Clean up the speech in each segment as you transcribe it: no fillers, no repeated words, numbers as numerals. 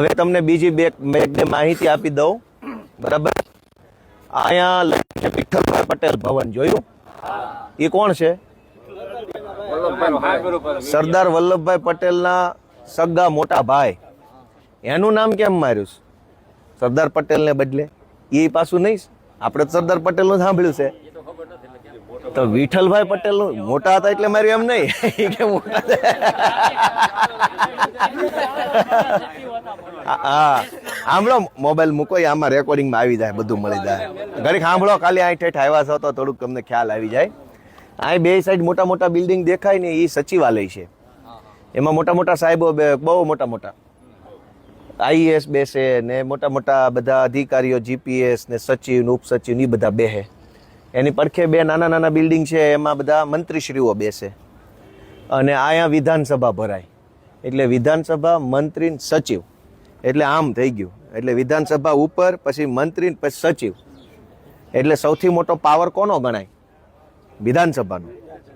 હવે તમને બીજી બે માહિતી આપી દઉં, બરાબર? અહીંયા વિઠ્ઠલભાઈ પટેલ ભવન જોયું? એ કોણ છે? સરદાર વલ્લભભાઈ પટેલના સગા મોટા ભાઈ. એનું નામ કેમ માર્યું સરદાર પટેલને બદલે? એ પાછું નહીં, આપણે સરદાર પટેલનું સાંભળ્યું છે, તો વિઠ્ઠલભાઈ પટેલનું મોટા હતા એટલે માર્યું એમ નહીં કે મોટા. હા, સાંભળો, મોબાઈલ મૂકો, આમાં રેકોર્ડિંગમાં આવી જાય, બધું મળી જાય. ઘડીક સાંભળો, ખાલી અહીં ઠેઠ આવ્યા છો તો થોડુંક તમને ખ્યાલ આવી જાય. અહીં બે સાઈડ મોટા મોટા બિલ્ડિંગ દેખાય ને, એ સચિવાલય છે. એમાં મોટા મોટા સાહેબો, બહુ મોટા મોટા આઈએએસ બેસે ને, મોટા મોટા બધા અધિકારીઓ, જીપીએસ ને સચિવ ને ઉપસચિવ ને બધા બેસે. એની પડખે બે નાના નાના બિલ્ડિંગ છે, એમાં બધા મંત્રીશ્રીઓ બેસે. અને અહીંયા વિધાનસભા ભરાય, એટલે વિધાનસભા, મંત્રી, સચિવ, એટલે આમ થઈ ગયું. એટલે વિધાનસભા ઉપર, પછી મંત્રી, પછી સચિવ. એટલે સૌથી મોટો પાવર કોનો ગણાય? વિધાનસભાનો,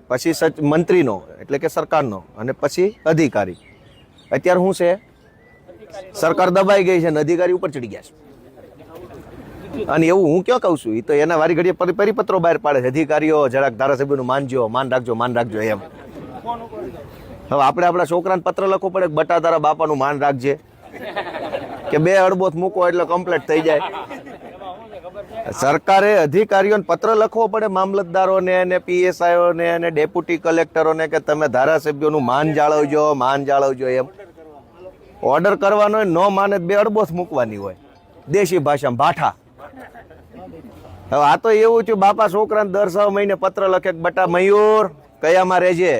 પછી મંત્રીનો એટલે કે સરકારનો, અને પછી અધિકારી. અત્યારે શું છે? સરકાર દબાઈ ગઈ છે ને અધિકારી ઉપર ચડી ગયા છે. અને એવું હું ક્યાં કહું છું? એ તો એના વારી ઘડીએ પરિપત્રો બહાર પાડે છે, અધિકારીઓ જરાક ધારાસભ્યનું માનજો, માન રાખજો, માન રાખજો એમ. હવે આપણે આપણા છોકરાને પત્ર લખવો પડે, બટા તારા બાપાનું માન રાખજે, કે બે અડબોથ મૂકો એટલે કમ્પ્લીટ થઈ જાય. સરકારે અધિકારીઓને પત્ર લખવો પડે, મામલતદારોને અને પીએસઆઈઓને અને ડેપ્યુટી કલેક્ટરોને, કે તમે ધારાસભ્યોનું માન જાળવજો, માન જાળવજો એમ. ઓર્ડર કરવાનો હોય, ન માને બે અડબોથ મૂકવાની હોય, દેશી ભાષામાં ભાઠા. હવે આ તો એવું છે, બાપા છોકરાને દર 6 મહિને પત્ર લખે, બટા મયુર કયામાં રહેજે.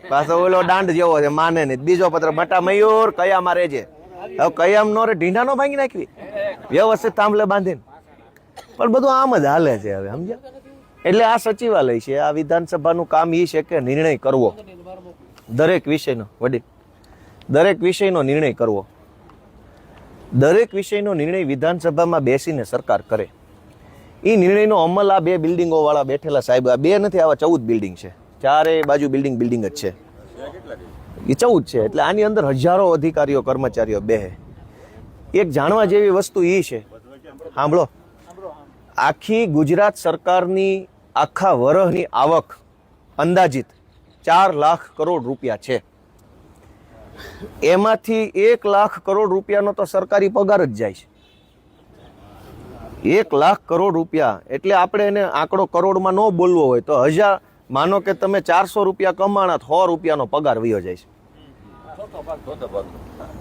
પાછો ઓલો દાંડ જેવો છે, માને નહીં. બીજો પત્ર, બટા મયુર કયામાં રહેજે. હવે કયામ નો રે, ઢીંઢા નો ભાંગી નાખવી, વ્યવસ્થિત થાંભલે બાંધીને. પણ બધું આમ જ હાલે છે હવે, સમજ્યા? એટલે આ સચિવાલય છે, આ વિધાનસભાનું કામ એ છે કે નિર્ણય કરવો, દરેક વિષયનો. વડીલ, દરેક વિષયનો નિર્ણય કરવો. દરેક વિષયનો નિર્ણય વિધાનસભામાં બેસીને સરકાર કરે. એ નિર્ણયનો અમલ આ બે બિલ્ડિંગો વાળા બેઠેલા સાહેબ, આ બે નથી, આવા 14 બિલ્ડિંગ છે, ચારે બાજુ બિલ્ડિંગ જ છે. એ 14 છે, એટલે આની અંદર હજારો અધિકારીઓ, કર્મચારીઓ બેહે. એક જાણવા જેવી વસ્તુ એ છે, સાંભળો, આખી ગુજરાત સરકારની આખા વર્ષની આવક અંદાજિત 4 લાખ કરોડ રૂપિયા છે. એમાંથી 1 લાખ કરોડ રૂપિયાનો તો સરકારી પગાર જ જાય છે. 1 લાખ કરોડ રૂપિયા એટલે આપણે એને આંકડો કરોડમાં ન બોલવો હોય તો 1000, માનો કે તમે 400 રૂપિયા કમાણા, 100 રૂપિયાનો પગાર વયો જાય છે.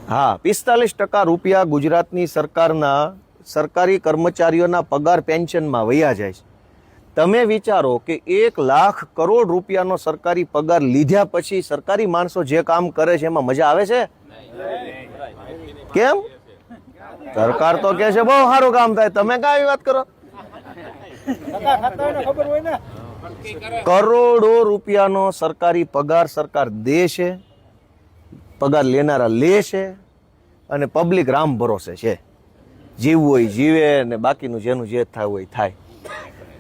હા, 45% રૂપિયા ગુજરાતની સરકારના સરકારી કર્મચારીઓના પગાર પેન્શનમાં વયા જાય છે. તમે વિચારો કે 1 લાખ કરોડ રૂપિયાનો સરકારી પગાર લીધા પછી સરકારી માણસો જે કામ કરે છે એમાં મજા આવે છે? કેમ? સરકાર તો કે છે બહુ સારું કામ થાય, તમે કઈ વાત કરો? કરોડો રૂપિયાનો સરકારી પગાર સરકાર દે છે, પગાર લેનારા લે છે, અને પબ્લિક રામ ભરોસે છે, જીવવું હોય જીવે ને બાકીનું જેનું જે થાય હોય થાય.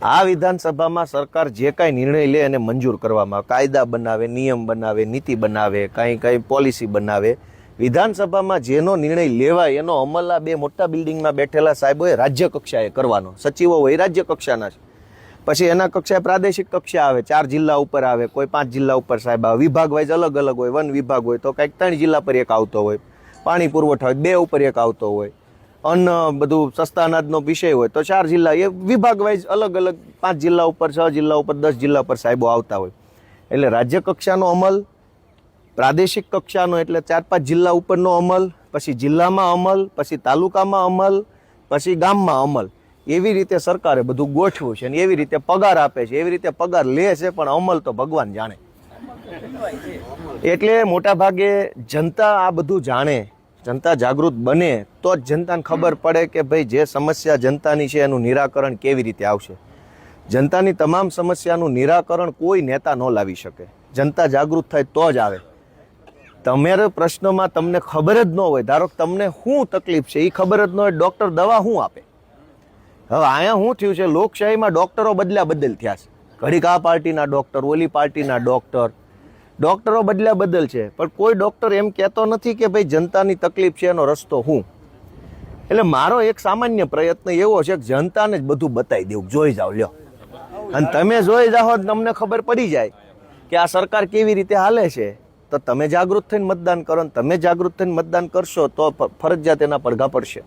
આ વિધાનસભામાં સરકાર જે કાંઈ નિર્ણય લે એને મંજૂર કરવામાં, કાયદા બનાવે, નિયમ બનાવે, નીતિ બનાવે, કાંઈ પોલિસી બનાવે. વિધાનસભામાં જેનો નિર્ણય લેવાય એનો અમલ આ બે મોટા બિલ્ડિંગમાં બેઠેલા સાહેબોએ રાજ્ય કક્ષાએ કરવાનો. સચિવો હોય રાજ્ય કક્ષાના છે, પછી એના કક્ષાએ પ્રાદેશિક કક્ષા આવે, 4 જિલ્લા ઉપર આવે, કોઈ 5 જિલ્લા ઉપર સાહેબ આવે, વિભાગ વાઇઝ અલગ અલગ હોય. વન વિભાગ હોય તો કંઈક 3 જિલ્લા પર એક આવતો હોય, પાણી પુરવઠા હોય 2 ઉપર એક આવતો હોય, અન્ન બધું સસ્તા અનાજનો વિષય હોય તો 4 જિલ્લા, એ વિભાગ વાઇઝ અલગ અલગ 5 જિલ્લા ઉપર, 6 જિલ્લા ઉપર, 10 જિલ્લા પર સાહેબો આવતા હોય. એટલે રાજ્ય કક્ષાનો અમલ, પ્રાદેશિક કક્ષાનો એટલે 4-5 જિલ્લા ઉપરનો અમલ, પછી જિલ્લામાં અમલ, પછી તાલુકામાં અમલ, પછી ગામમાં અમલ. એવી રીતે સરકારે બધું ગોઠવું છે, અને એવી રીતે પગાર આપે છે, એવી રીતે પગાર લે છે, પણ અમલ તો ભગવાન જાણે. એટલે મોટા ભાગે જનતા આ બધું જાણે, જનતા જાગૃત બને તો જ જનતાને ખબર પડે કે ભાઈ જે સમસ્યા જનતાની છે એનું નિરાકરણ કેવી રીતે આવશે. જનતાની તમામ સમસ્યાનું નિરાકરણ કોઈ નેતા ન લાવી શકે, જનતા જાગૃત થાય તો જ આવે. તમારે પ્રશ્નમાં તમને ખબર જ ન હોય, ધારો કે તમને શું તકલીફ છે એ ખબર જ ન હોય, ડૉક્ટર દવા શું આપે? હવે અહીંયા શું થયું છે, લોકશાહીમાં ડૉક્ટરો બદલ થયા છે. ઘડીક આ પાર્ટીના ડૉક્ટર, ઓલી પાર્ટીના ડૉક્ટરો બદલ છે, પણ કોઈ ડૉક્ટર એમ કહેતો નથી કે ભાઈ જનતાની તકલીફ છે એનો રસ્તો શું. એટલે મારો એક સામાન્ય પ્રયત્ન એવો છે કે જનતાને જ બધું બતાવી દેવું, જોઈ જાઓ લ્યો. અને તમે જોઈ જાઓ તમને ખબર પડી જાય કે આ સરકાર કેવી રીતે હાલે છે, તો તમે જાગૃત થઈને મતદાન કરો. ને તમે જાગૃત થઈને મતદાન કરશો તો ફરજિયાત એના પડઘા પડશે.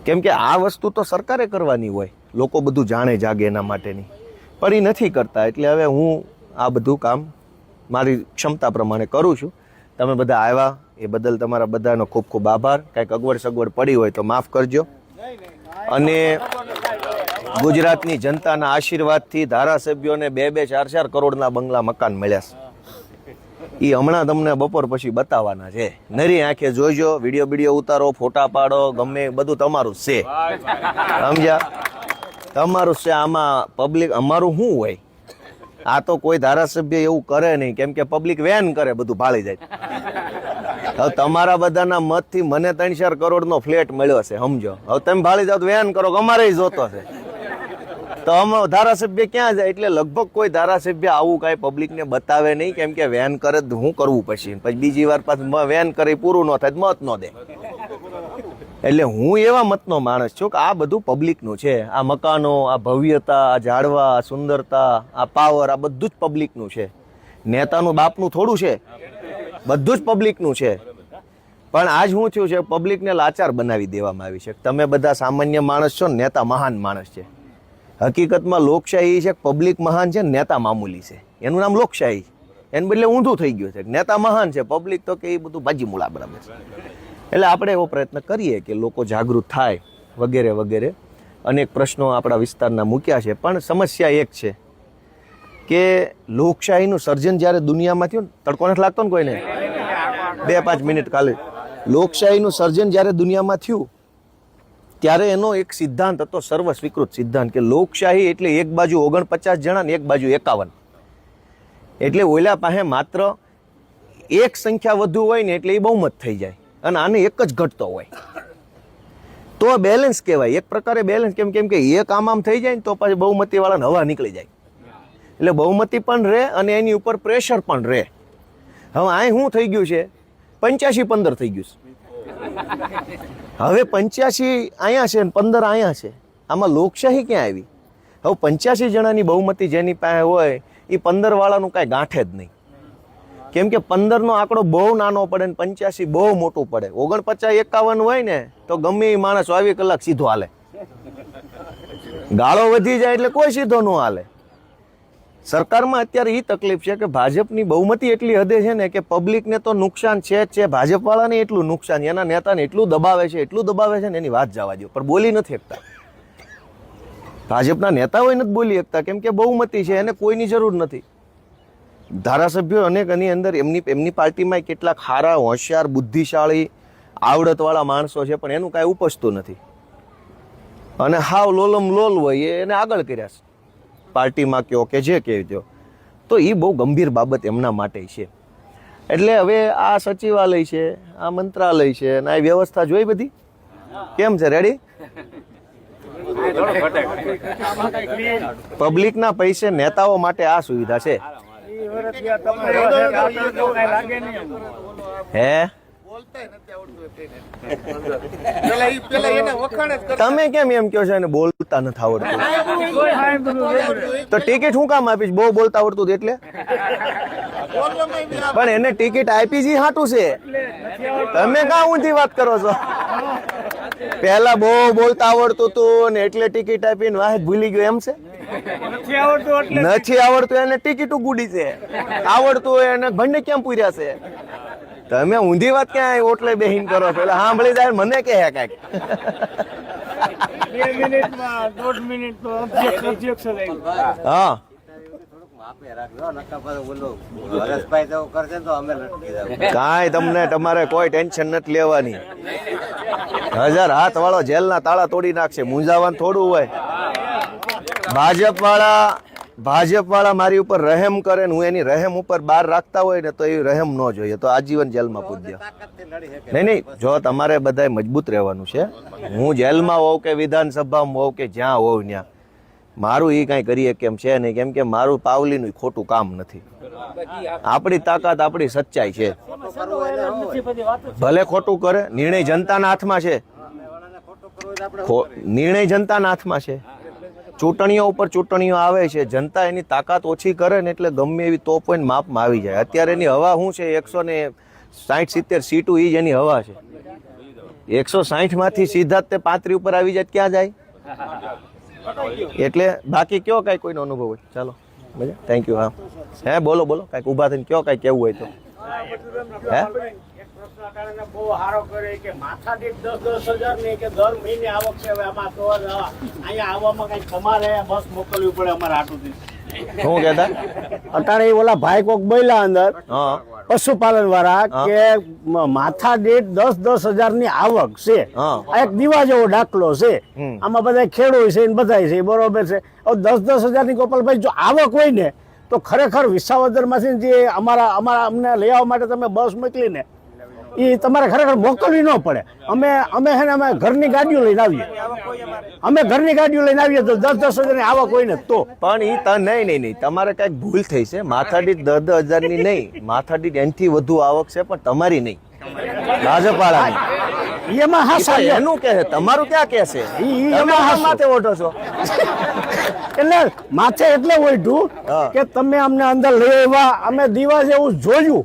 કેમ કે આ વસ્તુ તો સરકારે કરવાની હોય, લોકો બધું જાણે જાગે એના માટેની, પણ એ નથી કરતા. એટલે હવે હું આ બધું કામ મારી ક્ષમતા પ્રમાણે કરું છું. તમે બધા આવ્યા એ બદલ તમારા બધાનો ખૂબ ખૂબ આભાર. કાંઈક અગવડ સગવડ પડી હોય તો માફ કરજો. અને ગુજરાતની જનતાના આશીર્વાદથી ધારાસભ્યોને 2-4 કરોડના બંગલા મકાન મળ્યા છે. એ હમણાં તમને બપોર પછી બતાવવાના છે. નરી આંખે જોઈજો, વિડીયો બીડીયો ઉતારો, ફોટા પાડો, ગમે બધું તમારું છે, સમજ્યા? તમારું છે. આમાં પબ્લિક અમારું શું હોય? આ તો કોઈ ધારાસભ્ય એવું કરે નહીં, કેમ કે પબ્લિક વેન કરે, બધું ભાળી જાય. હવે તમારા બધાના મતથી મને 3-4 કરોડનો ફ્લેટ મળ્યો છે, સમજો. હવે તમે ભાળી જાવ તો વેન કરો, અમારે જોતો છે. તો ધારાસભ્ય ક્યાં જાય? એટલે લગભગ કોઈ ધારાસભ્ય આવું કાંઈ પબ્લિકને બતાવે નહીં, કેમ કે વેન કરે તો શું કરવું પછી બીજી વાર પાછું વેન કરી પૂરું ન થાય મત ન દે. એટલે હું એવા મતનો માણસ છું કે આ બધું પબ્લિકનું છે. આ મકાનો, આ ભવ્યતા, આ ઝાડવા, આ સુંદરતા, આ પાવર, આ બધું જ પબ્લિકનું છે. નેતાનું બાપનું થોડું છે, બધું જ પબ્લિકનું છે. પણ આજ શું થયું છે, પબ્લિકને લાચાર બનાવી દેવામાં આવી છે. તમે બધા સામાન્ય માણસ છો, નેતા મહાન માણસ છે. હકીકતમાં લોકશાહી છે, પબ્લિક મહાન છે, નેતા મામૂલી છે. એનું નામ લોકશાહી. એને બદલે ઊંધું થઈ ગયું છે. નેતા મહાન છે, પબ્લિક તો કે એ બધું ભાજી મૂળા બરાબર છે. એટલે આપણે એવો પ્રયત્ન કરીએ કે લોકો જાગૃત થાય વગેરે વગેરે. અનેક પ્રશ્નો આપણા વિસ્તારના મૂક્યા છે, પણ સમસ્યા એક છે કે લોકશાહીનું સર્જન જ્યારે દુનિયામાં થયું, તડકો નથી લાગતો ને કોઈને? 2-5 મિનિટ ખાલી. લોકશાહીનું સર્જન જ્યારે દુનિયામાં થયું ત્યારે એનો એક સિદ્ધાંત હતો, સર્વ સ્વીકૃત સિદ્ધાંત, કે લોકશાહી એટલે એક બાજુ 49 જણા ને એક બાજુ 51. એટલે ઓલા પાસે માત્ર એક સંખ્યા વધુ હોય ને એટલે એ બહુમત થઈ જાય, અને આને એક જ ઘટતો હોય તો બેલેન્સ કહેવાય. એક પ્રકારે બેલેન્સ. કેમ કે એક આમ થઈ જાય ને તો પછી બહુમતી વાળાને હવા નીકળી જાય. એટલે બહુમતી પણ રહે અને એની ઉપર પ્રેશર પણ રહે. હવે આ શું થઈ ગયું છે, 85-15 થઈ ગયું છે. હવે 85 અહીંયા છે ને 15 અહીંયા છે. આમાં લોકશાહી ક્યાં આવી? હવે 85 જણાની બહુમતી જેની પાસે હોય એ 15 વાળાનું કાંઈ ગાંઠે જ નહીં. કેમ કે 15નો આંકડો બહુ નાનો પડે ને 85 બહુ મોટું પડે. 49-51 હોય ને તો ગમે એ માણસ 24 કલાક સીધો હાલે. ગાળો વધી જાય એટલે કોઈ સીધો ન હાલે. સરકારમાં અત્યારે એ તકલીફ છે કે ભાજપની બહુમતી એટલી હદે છે ને કે પબ્લિકને તો નુકસાન છે જ છે, ભાજપવાળાને એટલું નુકસાન, એના નેતાને એટલું દબાવે છે ને એની વાત જવા દો, પણ બોલી નથી શકતા. ભાજપના નેતાઓ નથી બોલી શકતા, કેમ કે બહુમતી છે, એને કોઈની જરૂર નથી. ધારાસભ્યો અનેક એની અંદર એમની પાર્ટીમાં કેટલાક સારા, હોશિયાર, બુદ્ધિશાળી, આવડતવાળા માણસો છે, પણ એનું કાંઈ ઉપજતું નથી. અને હાવ લોલમ લોલ હોય એને આગળ કર્યા છે પાર્ટીમાં કયો કે જે કહેજો. તો એ બહુ ગંભીર બાબત એમના માટે છે. એટલે હવે આ સચિવાલય છે, આ મંત્રાલય છે, અને આ વ્યવસ્થા જોઈ બધી કેમ છે? રેડી? પબ્લિકના પૈસે નેતાઓ માટે આ સુવિધા છે. હે તમે કેમ એમ કહો છો એને બોલતા નથી આવડતું? તો ટિકિટ શું કામ આપીશ? બહુ બોલતા આવડતું એટલે? પણ એને ટિકિટ આપી જ હાટું છે. તમે કાં ઊંધી વાત કરો છો? પહેલા બહુ બોલતા આવડતું હતું ને એટલે ટિકિટ આપીને વાહ ભૂલી ગયો એમ છે? નથી આવડતું એને ટિકિટ ગુડી છે, આવડતું એને ભંડે કેમ પૂર્યા છે? તમે ઊંધી વાત ક્યાં ઓટલે બેહીન કરો? પેલા સાંભળી જાય મને કે હે કાંઈક. 2 મિનિટમાં 1.5 મિનિટ તો ઓબ્જેક્શન હા કાંઈ તમને તમારે કોઈ ટેન્શન નથી લેવાની. 1000 હાથ વાળો જેલના તાળા તોડી નાખશે, મૂંઝાવાનું થોડું હોય. ભાજપ વાળા મારી ઉપર રહેમ કરે ને હું એની રહેમ ઉપર બહાર રાખતા હોય ને તો એ રહેમ ન જોઈએ, તો આજીવન જેલમાં પૂજ્ય. નહીં, જો તમારે બધાય મજબૂત રહેવાનું છે. હું જેલમાં હોઉં કે વિધાનસભામાં હોઉં કે જ્યાં હોઉં ત્યાં મારું એ કાંઈ કરીએ કેમ છે નહીં, કેમ કે મારું પાવલીનું ખોટું કામ નથી. આપણી તાકાત આપણી સચ્ચાઈ છે. ભલે ખોટું કરે, નિર્ણય જનતાના હાથમાં છે. નિર્ણય જનતાના હાથમાં છે. ચૂંટણીઓ ઉપર ચૂંટણીઓ આવે છે, જનતા એની તાકાત ઓછી કરે ને એટલે ગમે એવી તોપ હોય ને માપમાં આવી જાય. અત્યારે એની હવા શું છે? 160-70 સીટો એ જ એની હવા છે. 160 માંથી સીધા જ તે 35 ઉપર આવી જાય ક્યાં જાય? એટલે બાકી કયો કાંઈ કોઈનો અનુભવ હોય? ચાલો મજા. Thank you. હા હે બોલો બોલો કાંઈક ઊભા થઈને કયો કાંઈ કેવું હોય તો. હે બહુ સારો કરે કે માથા દીઠ 10,000 ને કે દર મહિને આવક છે. હવે આમાં તો અહીંયા આવવામાં કઈ તમારે બસ મોકલવી પડે અમારે આટુથી. શું કહેતા? અટાણે ઓલા ભાઈ કોક બોલ્યા અંદર હા પશુપાલન વાળા કે માથા દીઠ 10,000 ની આવક છે. હા. આ એક દીવા જેવો દાખલો છે. આમાં બધા ખેડૂત છે ને બધા છે, બરોબર છે. હવે 10,000 ની ગોપાલભાઈ જો આવક હોય ને તો ખરેખર વિસાવદર માંથી જે અમને લઈ આવવા માટે તમે બસ મોકલી ને એ તમારે ખરેખર મોકલવી ન પડે. અમે ઘરની ગાડીઓ લઈને આવીએ. ઘરની ગાડીઓ લઈને આવીએ તો 10,000 ની આવક હોય ને તો. પણ નહીં તમારે કઈક ભૂલ થઈ છે. માથાદીઠ 10,000 ની નહીં, માથાદીઠ એનથી વધુ આવક છે, પણ તમારી નહીં, ભાજપાળાની. એમાં હા સાહેબ એનું કે છે, તમારું ક્યાં કે છે? એમાં હા માથે ઓઢો છો એટલે માથે એટલે ઓઢું કે તમે અમને અંદર લઈ આવ્યા, અમે દીવા જેવું જોયું,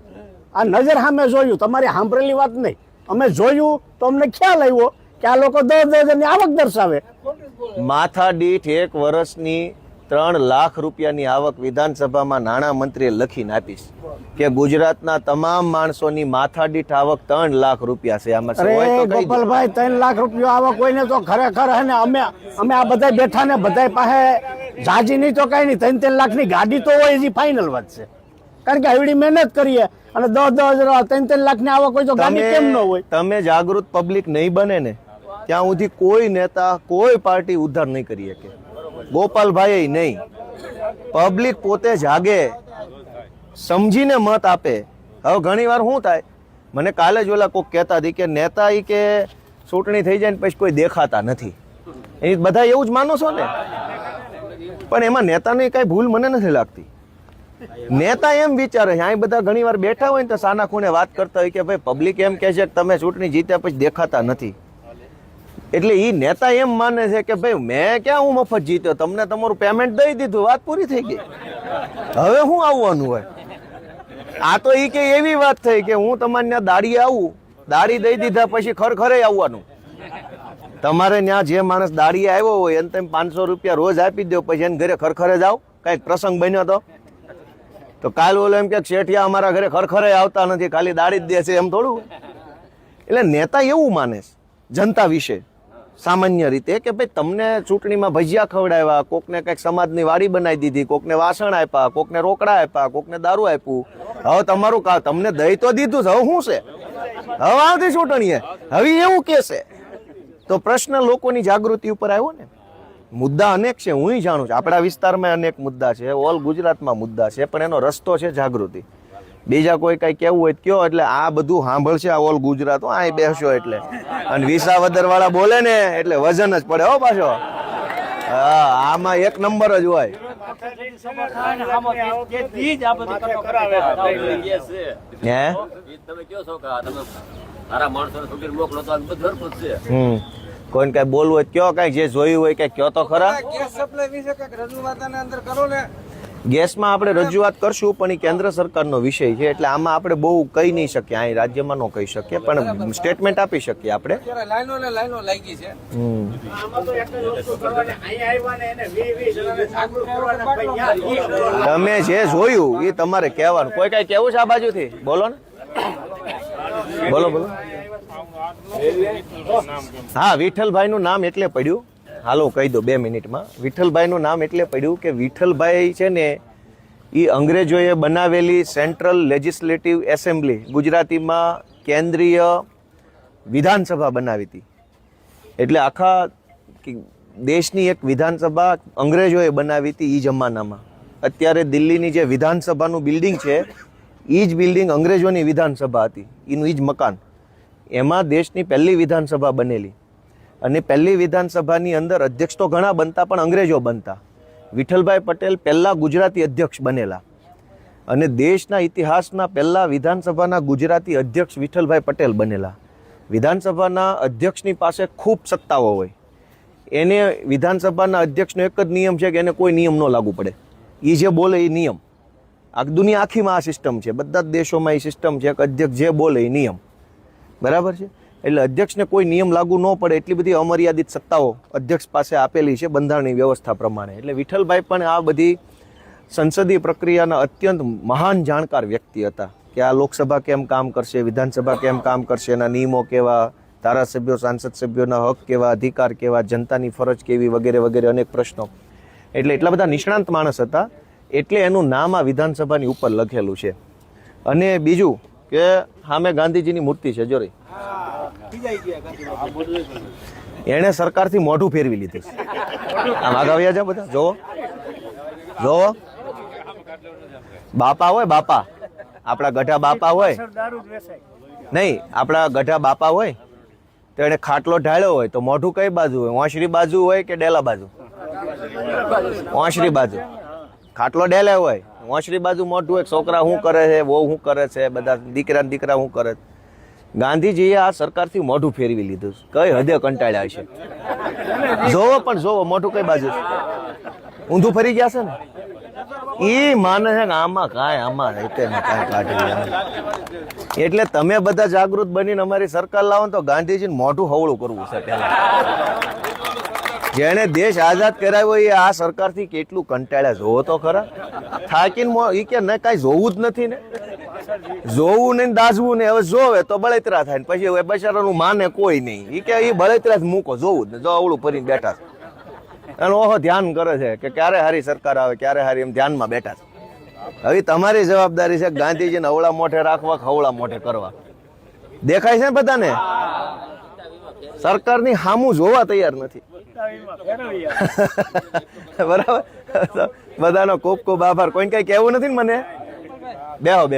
આ નજર સામે જોયું, તમારી સાંભળેલી વાત નહીં. અમે જોયું તો અમને ખ્યાલ આવ્યો કે આ લોકો 10,000 ની આવક દર્શાવે. માથા દીઠ 1 વર્ષની 3 લાખ રૂપિયાની આવક વિધાનસભામાં નાણાં મંત્રીએ લખીને આપીશ કે ગુજરાતના તમામ માણસોની માથા દીઠ આવક 3 લાખ રૂપિયા છે. આમાં અરે હોય તો કહી દો. ગોપાલભાઈ 3 લાખ રૂપિયા આવક હોય ને તો ખરેખર હે ને અમે આ બધા બેઠા ને બધા પાસે જાજી નહીં તો કઈ નહીં, 3 લાખ ની ગાડી તો હોય એજી ફાઇનલ વાત છે. કારણ કે આવડી મહેનત કરીએ અને 10,000 3 લાખ ની આવક હોય તો ગાડી કેમ ન હોય? તમે જાગૃત પબ્લિક નહીં બને ને ત્યાં સુધી કોઈ નેતા કોઈ પાર્ટી ઉદ્ધાર નહીં કરી શકે. ગોપાલભાઈ નહીં, પબ્લિક પોતે જાગે, સમજીને મત આપે. હવે ઘણી વાર શું થાય, મને કાલે જ ઓલા કોક કહેતા હતી કે નેતા ઈ કે ચૂંટણી થઈ જાય ને પછી કોઈ દેખાતા નથી. એ બધા એવું જ માનો છો ને? પણ એમાં નેતાની કઈ ભૂલ મને નથી લાગતી. નેતા એમ વિચારે છે, અહીં બધા ઘણી વાર બેઠા હોય ને તો સાના ખૂણે વાત કરતા હોય કે ભાઈ પબ્લિક એમ કહે છે કે તમે ચૂંટણી જીત્યા પછી દેખાતા નથી. એટલે એ નેતા એમ માને છે કે ભાઈ મેં ક્યાં હું મફત જીત્યો, તમને તમારું પેમેન્ટ દઈ દીધું, વાત પૂરી થઈ ગઈ, હવે શું આવવાનું હોય? આ તો એ કે એવી વાત થઈ કે હું તમારે ત્યાં દાડી આવું, દાડી દઈ દીધા પછી ખરેખરે આવવાનું. તમારે ત્યાં જે માણસ દાડી આવ્યો હોય એને તમે 500 રૂપિયા રોજ આપી દો, પછી એને ઘરે ખરેખરે જાઓ. કઈક પ્રસંગ બન્યો તો કાલ ઓલો એમ કે શેઠિયા અમારા ઘરે ખરેખરે આવતા નથી, ખાલી દાડી જ દે છે, એમ થોડું. એટલે નેતા એવું માને છે જનતા વિશે સામાન્ય રીતે કે ભાઈ તમને ચૂંટણીમાં ભજીયા ખવડાવ્યા, કોકને કંઈક સમાજની વાડી બનાવી દીધી, કોકને વાસણ આપ્યા, કોકને રોકડા આપ્યા, કોકને દારૂ આપ્યું. હવે તમારું તમને દઈ તો દીધું, હવે શું છે? હવે આવતી ચૂંટણીએ હવે એવું કે છે. તો પ્રશ્ન લોકોની જાગૃતિ ઉપર આવ્યો ને. મુદ્દા અનેક છે, હું જાણું છું. આપણા વિસ્તારમાં અનેક મુદ્દા છે, ઓલ ગુજરાતમાં મુદ્દા છે, પણ એનો રસ્તો છે જાગૃતિ. બીજા કોઈ કઈ કેવું હોય કયો, એટલે આ બધું સાંભળશે આ ઓલ ગુજરાત. અહીં બેસશો એટલે અને વિસાવદર વાળા બોલે ને એટલે વજન જ પડે હો પાછો. હા, આમાં 1 નંબર જ હોય. કોઈને કઈ બોલવું હોય કયો, કઈ જે જોયું હોય કઈ કયો તો ખરા. ગેસમાં આપણે રજૂઆત કરશું, પણ એ કેન્દ્ર સરકારનો વિષય છે, એટલે આમાં આપણે બહુ કહી નહીં શકીએ. અહીં રાજ્યમાં ન કહી શકીએ, પણ સ્ટેટમેન્ટ આપી શકીએ આપણે. તમે જે જોયું એ તમારે કહેવાનું. કોઈ કઈ કેવું છે આ બાજુથી? બોલો ને, બોલો બોલો. હા, વિઠ્ઠલભાઈ નું નામ એટલે પડ્યું, હાલો કહી દો 2 મિનિટમાં. વિઠ્ઠલભાઈ નું નામ એટલે પડ્યું કે વિઠ્ઠલભાઈ છે ને એ અંગ્રેજોએ બનાવેલી સેન્ટ્રલ લેજિસ્લેટિવ એસેમ્બલી, ગુજરાતીમાં કેન્દ્રીય વિધાનસભા બનાવી હતી. એટલે આખા દેશની એક વિધાનસભા અંગ્રેજોએ બનાવી હતી એ જમાનામાં. અત્યારે દિલ્હીની જે વિધાનસભાનું બિલ્ડિંગ છે એ જ બિલ્ડિંગ અંગ્રેજોની વિધાનસભા હતી, એનું એ જ મકાન. એમાં દેશની પહેલી વિધાનસભા બનેલી. અને પહેલી વિધાનસભાની અંદર અધ્યક્ષ તો ઘણા બનતા, પણ અંગ્રેજો બનતા. વિઠ્ઠલભાઈ પટેલ પહેલા ગુજરાતી અધ્યક્ષ બનેલા. અને દેશના ઇતિહાસના પહેલા વિધાનસભાના ગુજરાતી અધ્યક્ષ વિઠ્ઠલભાઈ પટેલ બનેલા. વિધાનસભાના અધ્યક્ષની પાસે ખૂબ સત્તાઓ હોય, એને વિધાનસભાના અધ્યક્ષનો એક જ નિયમ છે કે એને કોઈ નિયમ ન લાગુ પડે. એ જે બોલે એ નિયમ. આ દુનિયા આખીમાં આ સિસ્ટમ છે, બધા જ દેશોમાં એ સિસ્ટમ છે કે અધ્યક્ષ જે બોલે એ નિયમ. બરાબર છે? એટલે અધ્યક્ષને કોઈ નિયમ લાગુ ન પડે એટલી બધી અમર્યાદિત સત્તાઓ અધ્યક્ષ પાસે આપેલી છે બંધારણની વ્યવસ્થા પ્રમાણે. એટલે વિઠ્ઠલભાઈ પણ આ બધી સંસદીય પ્રક્રિયાના અત્યંત મહાન જાણકાર વ્યક્તિ હતા કે આ લોકસભા કેમ કામ કરશે, વિધાનસભા કેમ કામ કરશે, એના નિયમો કેવા, ધારાસભ્યો સાંસદ સભ્યોના હક કેવા, અધિકાર કેવા, જનતાની ફરજ કેવી, વગેરે વગેરે અનેક પ્રશ્નો. એટલે એટલા બધા નિષ્ણાંત માણસ હતા એટલે એનું નામ આ વિધાનસભાની ઉપર લખેલું છે. અને બીજું કે સામે ગાંધીજીની મૂર્તિ છે જોરી, એણે સરકારથી મોઢું ફેરવી લીધું છે. આમ આગાવ્યા છે બધા, જોવો જોવો. બાપા હોય, બાપા આપણા ગઢા બાપા હોય નહીં, આપણા ગઢા બાપા હોય તો એને ખાટલો ઢાળ્યો હોય તો મોઢું કઈ બાજુ હોય? ઓસરી બાજુ હોય કે ડેલા બાજુ? ઓસરી બાજુ. ખાટલો ડેલે હોય, ઓસરી બાજુ મોઢું હોય. છોકરા શું કરે છે, વહુ શું કરે છે, બધા દીકરા ને દીકરા શું કરે છે. ગાંધીજીએ આ સરકારથી મોઢું ફેરવી લીધું. કઈ હદે કંટાળ્યા છે. જોવો પણ જોવો મોઢું કઈ બાજુ ઊંધું ફરી ગયા છે ને. એ માને છે કે આમાં કાંઈ આમાં કાંઈ કાઢી. એટલે તમે બધા જાગૃત બનીને અમારી સરકાર લાવો તો ગાંધીજીને મોઢું હવળું કરવું છે પહેલા. જેણે દેશ આઝાદ કરાવ્યો એ આ સરકારથી કેટલું કંટાળ્યા જોવો તો ખરા. થાકીને એ કે ન કાંઈ જોવું જ નથી ને, જોવું નહીં દાઝવું ને. હવે જોવે તો બળતરા થાય ને પછી હવે બચારાનું માને કોઈ નહીં. એ કે એ બળતરા જ મૂકો, જોવું જ ને. જો અવળું ફરીને બેઠા છે અને ઓહો ધ્યાન કરે છે કે ક્યારે હારી સરકાર આવે, ક્યારે હારી, એમ ધ્યાનમાં બેઠા છે. હવે તમારી જવાબદારી છે ગાંધીજીને અવળા મોઢે રાખવા, ખવળા મોઢે કરવા. દેખાય છે ને બધાને સરકારની હામું જોવા તૈયાર નથી. બરાબર. બધાનો ખૂબ ખૂબ આભાર. કોઈને કઈ કહેવું નથી ને મને? બેહો બે